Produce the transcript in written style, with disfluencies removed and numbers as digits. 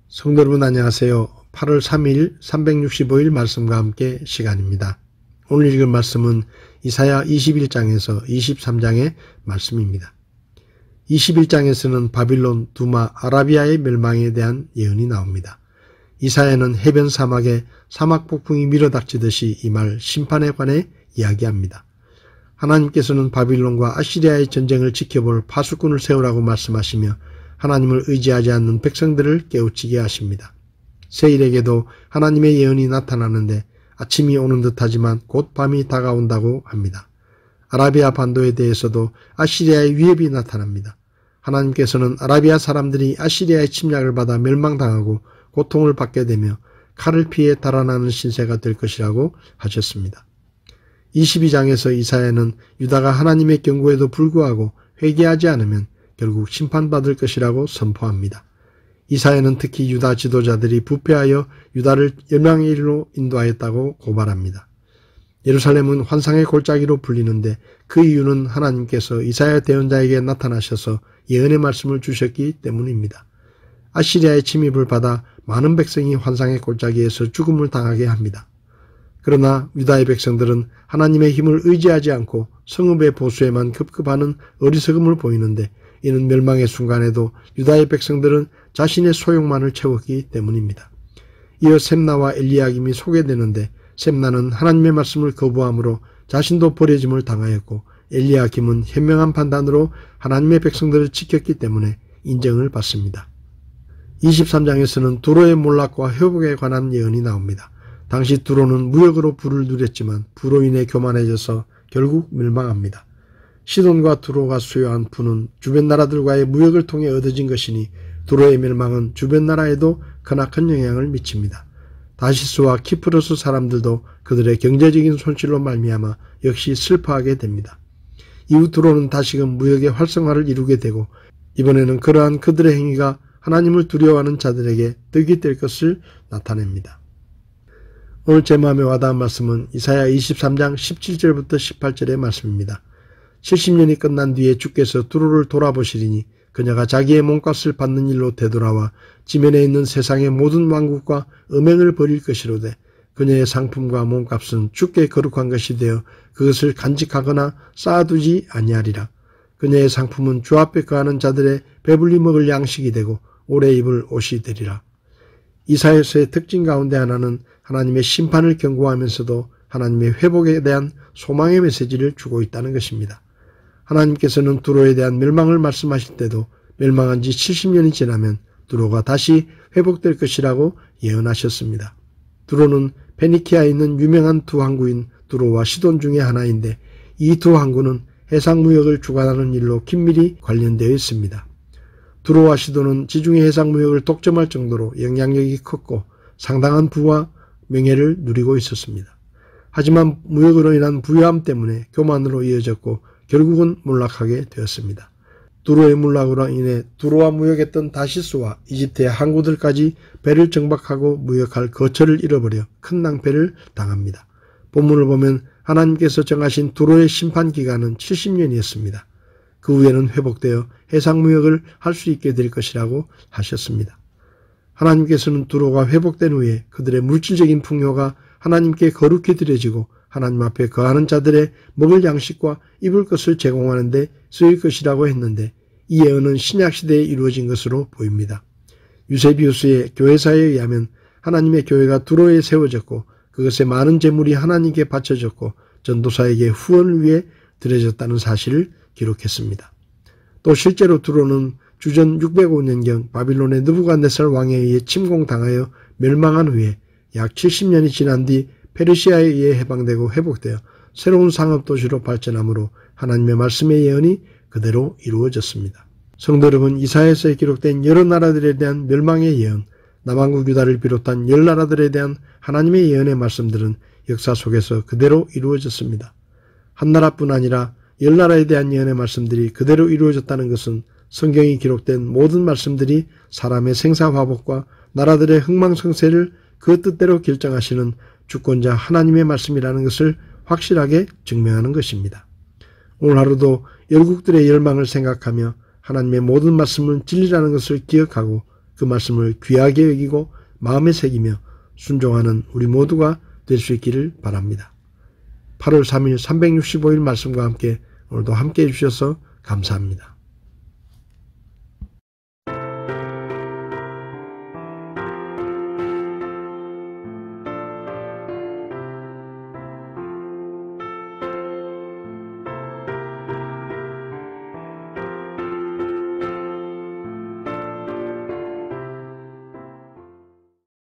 성도 여러분 안녕하세요. 8월 3일 365일 말씀과 함께 시간입니다. 오늘 읽을 말씀은 이사야 21장에서 23장의 말씀입니다. 21장에서는 바빌론, 두마, 아라비아의 멸망에 대한 예언이 나옵니다. 이사야는 해변 사막에 사막 폭풍이 밀어닥치듯이 임할 심판에 관해 이야기합니다. 하나님께서는 바빌론과 아시리아의 전쟁을 지켜볼 파수꾼을 세우라고 말씀하시며 하나님을 의지하지 않는 백성들을 깨우치게 하십니다. 세일에게도 하나님의 예언이 나타나는데 아침이 오는 듯하지만 곧 밤이 다가온다고 합니다. 아라비아 반도에 대해서도 아시리아의 위협이 나타납니다. 하나님께서는 아라비아 사람들이 아시리아의 침략을 받아 멸망당하고 고통을 받게 되며 칼을 피해 달아나는 신세가 될 것이라고 하셨습니다. 22장에서 이사야는 유다가 하나님의 경고에도 불구하고 회개하지 않으면 결국 심판받을 것이라고 선포합니다. 이사야는 특히 유다 지도자들이 부패하여 유다를 멸망의 일로 인도하였다고 고발합니다. 예루살렘은 환상의 골짜기로 불리는데 그 이유는 하나님께서 이사야 대언자에게 나타나셔서 예언의 말씀을 주셨기 때문입니다. 아시리아의 침입을 받아 많은 백성이 환상의 골짜기에서 죽음을 당하게 합니다. 그러나 유다의 백성들은 하나님의 힘을 의지하지 않고 성읍의 보수에만 급급하는 어리석음을 보이는데 이는 멸망의 순간에도 유다의 백성들은 자신의 소욕만을 채웠기 때문입니다. 이어 셈나와 엘리야김이 소개되는데 셈나는 하나님의 말씀을 거부함으로 자신도 버려짐을 당하였고 엘리야김은 현명한 판단으로 하나님의 백성들을 지켰기 때문에 인정을 받습니다. 23장에서는 두로의 몰락과 회복에 관한 예언이 나옵니다. 당시 두로는 무역으로 부를 누렸지만 부로 인해 교만해져서 결국 멸망합니다. 시돈과 두로가 수여한 부는 주변 나라들과의 무역을 통해 얻어진 것이니 두로의 멸망은 주변 나라에도 크나큰 영향을 미칩니다. 다시스와 키프로스 사람들도 그들의 경제적인 손실로 말미암아 역시 슬퍼하게 됩니다. 이후 두로는 다시금 무역의 활성화를 이루게 되고 이번에는 그러한 그들의 행위가 하나님을 두려워하는 자들에게 덕이 될 것을 나타냅니다. 오늘 제 마음에 와닿은 말씀은 이사야 23장 17절부터 18절의 말씀입니다. 70년이 끝난 뒤에 주께서 두로를 돌아보시리니 그녀가 자기의 몸값을 받는 일로 되돌아와 지면에 있는 세상의 모든 왕국과 음행을 벌일 것이로되 그녀의 상품과 몸값은 주께 거룩한 것이 되어 그것을 간직하거나 쌓아두지 아니하리라. 그녀의 상품은 주 앞에 거하는 자들의 배불리 먹을 양식이 되고 오래 입을 옷이 되리라. 이사야서의 특징 가운데 하나는 하나님의 심판을 경고하면서도 하나님의 회복에 대한 소망의 메시지를 주고 있다는 것입니다. 하나님께서는 두로에 대한 멸망을 말씀하실 때도 멸망한 지 70년이 지나면 두로가 다시 회복될 것이라고 예언하셨습니다. 두로는 페니키아에 있는 유명한 두 항구인 두로와 시돈 중의 하나인데 이 두 항구는 해상무역을 주관하는 일로 긴밀히 관련되어 있습니다. 두로와 시돈은 지중해 해상무역을 독점할 정도로 영향력이 컸고 상당한 부와 명예를 누리고 있었습니다. 하지만 무역으로 인한 부유함 때문에 교만으로 이어졌고 결국은 몰락하게 되었습니다. 두로의 몰락으로 인해 두로와 무역했던 다시스와 이집트의 항구들까지 배를 정박하고 무역할 거처를 잃어버려 큰 낭패를 당합니다. 본문을 보면 하나님께서 정하신 두로의 심판 기간은 70년이었습니다. 그 후에는 회복되어 해상무역을 할 수 있게 될 것이라고 하셨습니다. 하나님께서는 두로가 회복된 후에 그들의 물질적인 풍요가 하나님께 거룩히 드려지고 하나님 앞에 거하는 자들의 먹을 양식과 입을 것을 제공하는 데 쓰일 것이라고 했는데 이 예언은 신약시대에 이루어진 것으로 보입니다. 유세비우스의 교회사에 의하면 하나님의 교회가 두로에 세워졌고 그것의 많은 재물이 하나님께 바쳐졌고 전도사에게 후원을 위해 드려졌다는 사실을 기록했습니다. 또 실제로 두로는 주전 605년경 바빌론의 느부갓네살 왕에 의해 침공당하여 멸망한 후에 약 70년이 지난 뒤 페르시아에 의해 해방되고 회복되어 새로운 상업도시로 발전하므로 하나님의 말씀의 예언이 그대로 이루어졌습니다. 성도 여러분, 이사야서에 기록된 여러 나라들에 대한 멸망의 예언, 남한국 유다를 비롯한 10나라들에 대한 하나님의 예언의 말씀들은 역사 속에서 그대로 이루어졌습니다. 한 나라뿐 아니라 10나라에 대한 예언의 말씀들이 그대로 이루어졌다는 것은 성경이 기록된 모든 말씀들이 사람의 생사화복과 나라들의 흥망성쇠를 그 뜻대로 결정하시는 주권자 하나님의 말씀이라는 것을 확실하게 증명하는 것입니다. 오늘 하루도 열국들의 열망을 생각하며 하나님의 모든 말씀은 진리라는 것을 기억하고 그 말씀을 귀하게 여기고 마음에 새기며 순종하는 우리 모두가 될 수 있기를 바랍니다. 8월 3일 365일 말씀과 함께 오늘도 함께 해주셔서 감사합니다.